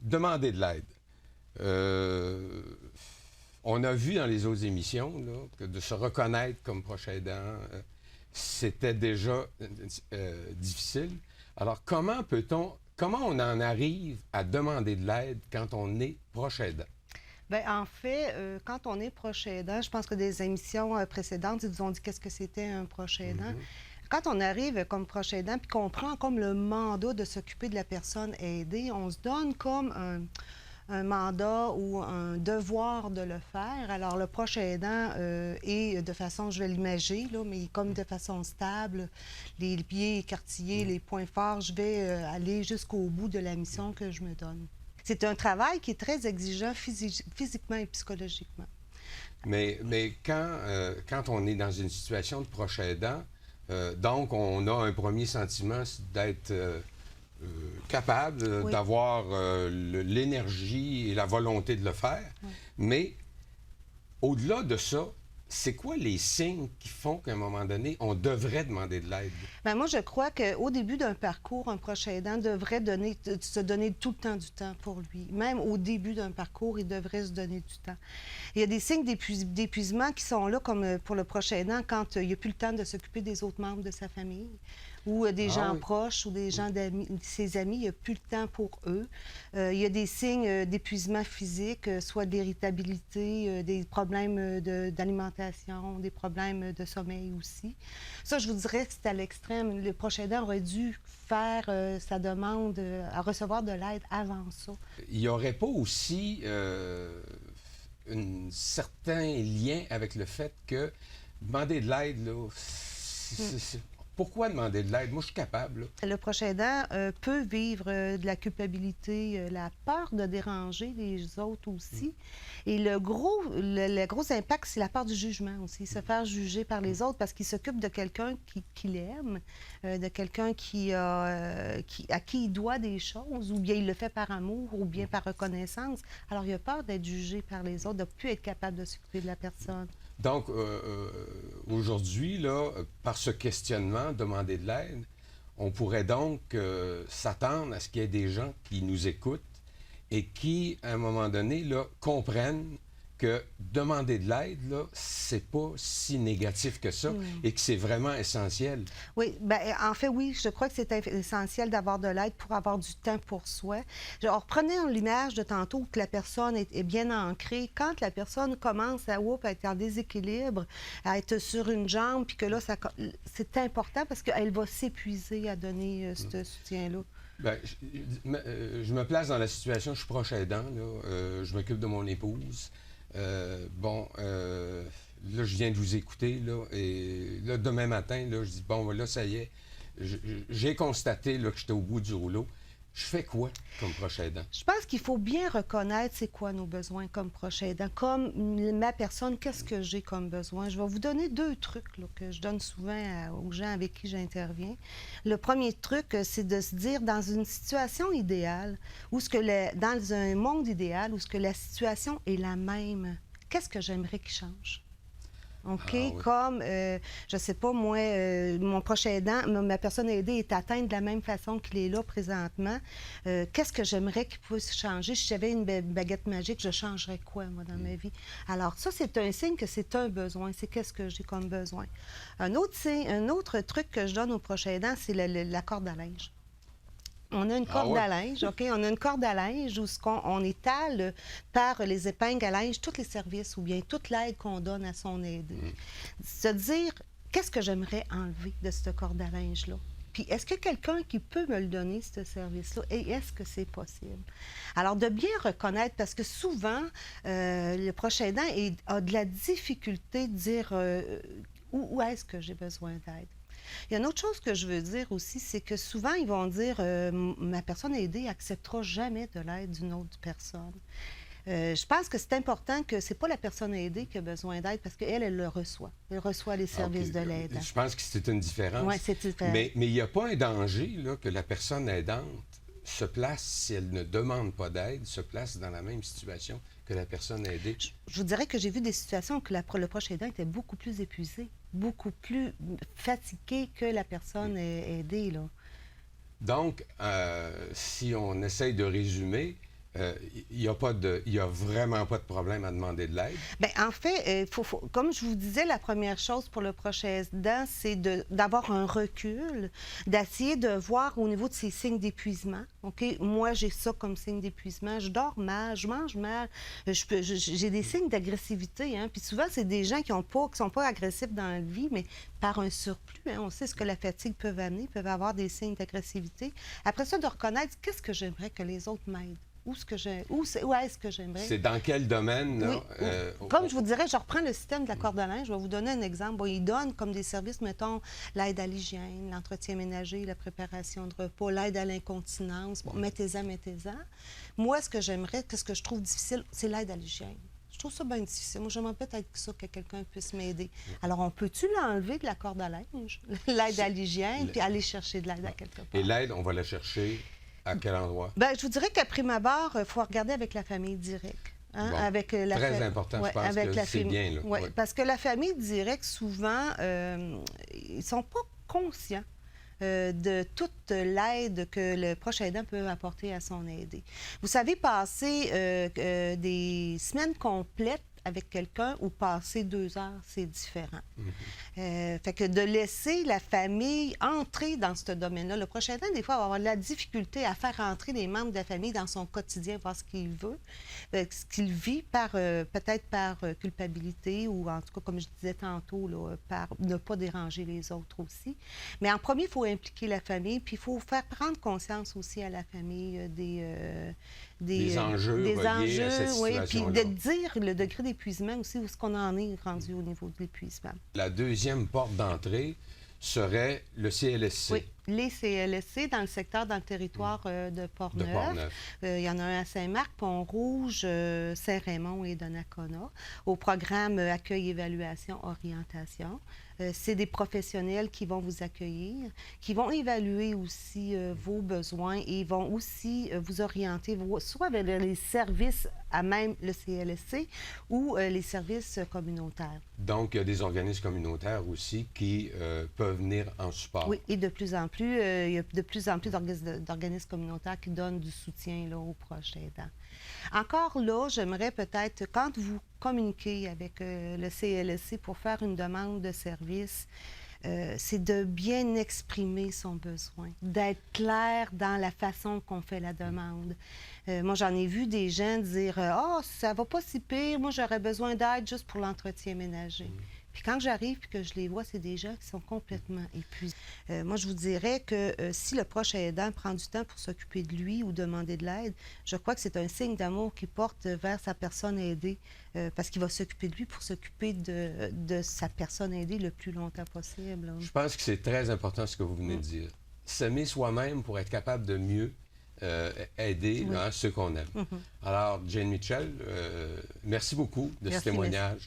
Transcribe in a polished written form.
demander de l'aide. On a vu dans les autres émissions là, que de se reconnaître comme proche aidant, c'était déjà difficile. Alors, comment on en arrive à demander de l'aide quand on est proche aidant? Bien, en fait, quand on est proche aidant, je pense que des émissions précédentes, ils nous ont dit qu'est-ce que c'était un proche aidant. Mhm. Quand on arrive comme proche aidant, puis qu'on prend comme le mandat de s'occuper de la personne aidée, on se donne comme un mandat ou un devoir de le faire. Alors, le proche aidant est de façon, je vais l'imager, là, mais comme de façon stable, les pieds écartillés, les points forts, je vais aller jusqu'au bout de la mission que je me donne. C'est un travail qui est très exigeant physiquement et psychologiquement. Mais quand on est dans une situation de proche aidant, donc on a un premier sentiment c'est d'être capable Oui. d'avoir l'énergie et la volonté de le faire. Oui. Mais au-delà de ça, c'est quoi les signes qui font qu'à un moment donné, on devrait demander de l'aide? Bien, moi, je crois qu'au début d'un parcours, un proche aidant devrait se donner tout le temps du temps pour lui. Même au début d'un parcours, il devrait se donner du temps. Il y a des signes d'épuisement qui sont là, comme pour le proche aidant, quand il n'y a plus le temps de s'occuper des autres membres de sa famille, ou des Ah gens oui. proches, ou des gens ses amis, il n'y a plus le temps pour eux. Il y a des signes d'épuisement physique, soit de l'irritabilité, des problèmes d'alimentation, des problèmes de sommeil aussi. Ça, je vous dirais que c'est à l'extrême. Le proche aidant aurait dû faire sa demande à recevoir de l'aide avant ça. Il n'y aurait pas aussi un certain lien avec le fait que demander de l'aide, là, pourquoi demander de l'aide? Moi, je suis capable. Là. Le proche aidant peut vivre de la culpabilité, la peur de déranger les autres aussi. Et le gros impact, c'est la peur du jugement aussi, se faire juger par les autres parce qu'il s'occupe de quelqu'un qui l'aime, de quelqu'un à qui il doit des choses, ou bien il le fait par amour, ou bien par reconnaissance. Alors, il a peur d'être jugé par les autres, de ne plus être capable de s'occuper de la personne. Donc, aujourd'hui, là, par ce questionnement, demander de l'aide, on pourrait donc s'attendre à ce qu'il y ait des gens qui nous écoutent et qui, à un moment donné, là, comprennent que demander de l'aide, là, c'est pas si négatif que ça et que c'est vraiment essentiel. Oui, bien, en fait, oui, je crois que c'est essentiel d'avoir de l'aide pour avoir du temps pour soi. Reprenez l'image de tantôt que la personne est bien ancrée. Quand la personne commence à être en déséquilibre, à être sur une jambe, puis que là, c'est important parce qu'elle va s'épuiser à donner ce soutien-là. Bien, je me place dans la situation, je suis proche aidant, là, je m'occupe de mon épouse. Là, je viens de vous écouter, là, et là, demain matin, là, je dis, bon, là, ça y est, j'ai constaté là, que j'étais au bout du rouleau. Je fais quoi comme proche aidant? Je pense qu'il faut bien reconnaître c'est quoi nos besoins comme proche aidant. Comme ma personne, qu'est-ce que j'ai comme besoin? Je vais vous donner 2 trucs là, que je donne souvent aux gens avec qui j'interviens. Le premier truc, c'est de se dire dans une situation idéale, dans un monde idéal où ce que la situation est la même, qu'est-ce que j'aimerais qu'il change? OK? Ah oui. Comme, je sais pas, moi, mon proche aidant, ma personne aidée est atteinte de la même façon qu'il est là présentement. Qu'est-ce que j'aimerais qu'il puisse changer? Si j'avais une baguette magique, je changerais quoi, moi, dans ma vie? Alors, ça, c'est un signe que c'est un besoin. C'est qu'est-ce que j'ai comme besoin. Un autre truc que je donne aux proches aidants, c'est la corde à linge. On a une Ah corde ouais? à linge, OK? On a une corde à linge où on étale par les épingles à linge tous les services ou bien toute l'aide qu'on donne à son aidé. Se dire, qu'est-ce que j'aimerais enlever de cette corde à linge-là? Puis, est-ce qu'il y a quelqu'un qui peut me le donner, ce service-là? Et est-ce que c'est possible? Alors, de bien reconnaître, parce que souvent, le proche aidant a de la difficulté de dire où est-ce que j'ai besoin d'aide. Il y a une autre chose que je veux dire aussi, c'est que souvent, ils vont dire ma personne aidée n'acceptera jamais de l'aide d'une autre personne. Je pense que c'est important que ce n'est pas la personne aidée qui a besoin d'aide parce qu'elle, elle le reçoit. Elle reçoit les services de l'aide. Je pense que c'est une différence. Oui, c'est différent. Mais il n'y a pas un danger là, que la personne aidante se place, si elle ne demande pas d'aide, se place dans la même situation que la personne aidée. Je vous dirais que j'ai vu des situations où le proche aidant était beaucoup plus épuisé, beaucoup plus fatigué que la personne aidée, là. Donc, si on essaye de résumer, il y a vraiment pas de problème à demander de l'aide. Bien, en fait, comme je vous disais, la première chose pour le prochain aidant, c'est d'avoir un recul, d'essayer de voir au niveau de ses signes d'épuisement. OK? Moi, j'ai ça comme signe d'épuisement. Je dors mal, je mange mal, j'ai des signes d'agressivité. Hein? Puis souvent, c'est des gens qui sont pas agressifs dans la vie, mais par un surplus. Hein? On sait ce que la fatigue peut amener, peuvent avoir des signes d'agressivité. Après ça, de reconnaître qu'est-ce que j'aimerais que les autres m'aident. Où est-ce que j'aimerais? C'est dans quel domaine, là? Oui. Comme je vous dirais, je reprends le système de la corde à linge. Je vais vous donner un exemple. Bon, il donne comme des services, mettons, l'aide à l'hygiène, l'entretien ménager, la préparation de repas, l'aide à l'incontinence. Bon, mettez-en. Moi, ce que j'aimerais, ce que je trouve difficile, c'est l'aide à l'hygiène. Je trouve ça bien difficile. Moi, j'aimerais peut-être que quelqu'un puisse m'aider. Alors, on peut-tu l'enlever de la corde à linge, l'aide à l'hygiène, puis aller chercher de l'aide à quelque part? Et l'aide, on va la chercher à quel endroit? Bien, je vous dirais qu'à prime abord, il faut regarder avec la famille directe. Hein? Bon, Avec la très important, je pense que c'est bien. Là. Ouais, parce que la famille directe, souvent, ils ne sont pas conscients de toute l'aide que le proche aidant peut apporter à son aidé. Vous savez, passer des semaines complètes avec quelqu'un ou passer 2 heures, c'est différent. Fait que de laisser la famille entrer dans ce domaine-là. Le prochain aidant, des fois, va avoir de la difficulté à faire entrer les membres de la famille dans son quotidien, voir ce qu'il veut, ce qu'il vit peut-être par culpabilité ou, en tout cas, comme je disais tantôt, là, par ne pas déranger les autres aussi. Mais en premier, il faut impliquer la famille, puis il faut faire prendre conscience aussi à la famille des enjeux reliés à cette oui, puis situation-là. de dire le degré d'épuisement aussi, où est-ce qu'on en est rendu au niveau de l'épuisement. La deuxième porte d'entrée serait le CLSC. Oui, les CLSC dans le territoire de Portneuf. Il y en a un à Saint-Marc, Pont-Rouge, Saint-Raymond et Donnacona. Au programme Accueil, Évaluation, Orientation. C'est des professionnels qui vont vous accueillir, qui vont évaluer aussi vos besoins et vont aussi vous orienter soit vers les services à même le CLSC ou les services communautaires. Donc, il y a des organismes communautaires aussi qui peuvent venir en support. Oui, et de plus en plus, il y a de plus en plus d'organismes communautaires qui donnent du soutien là, aux proches aidants. Encore là, j'aimerais peut-être, quand vous communiquez avec le CLSC pour faire une demande de service, c'est de bien exprimer son besoin, d'être clair dans la façon qu'on fait la demande. Moi, j'en ai vu des gens dire « Ah, ça va pas si pire, moi j'aurais besoin d'aide juste pour l'entretien ménager. » Puis quand j'arrive et que je les vois, c'est des gens qui sont complètement épuisés. Moi, je vous dirais que si le proche aidant prend du temps pour s'occuper de lui ou demander de l'aide, je crois que c'est un signe d'amour qu'il porte vers sa personne aidée parce qu'il va s'occuper de lui pour s'occuper de sa personne aidée le plus longtemps possible. Là. Je pense que c'est très important ce que vous venez de dire. S'aimer soi-même pour être capable de mieux aider ceux qu'on aime. Alors, Jane Mitchell, merci beaucoup de ce témoignage.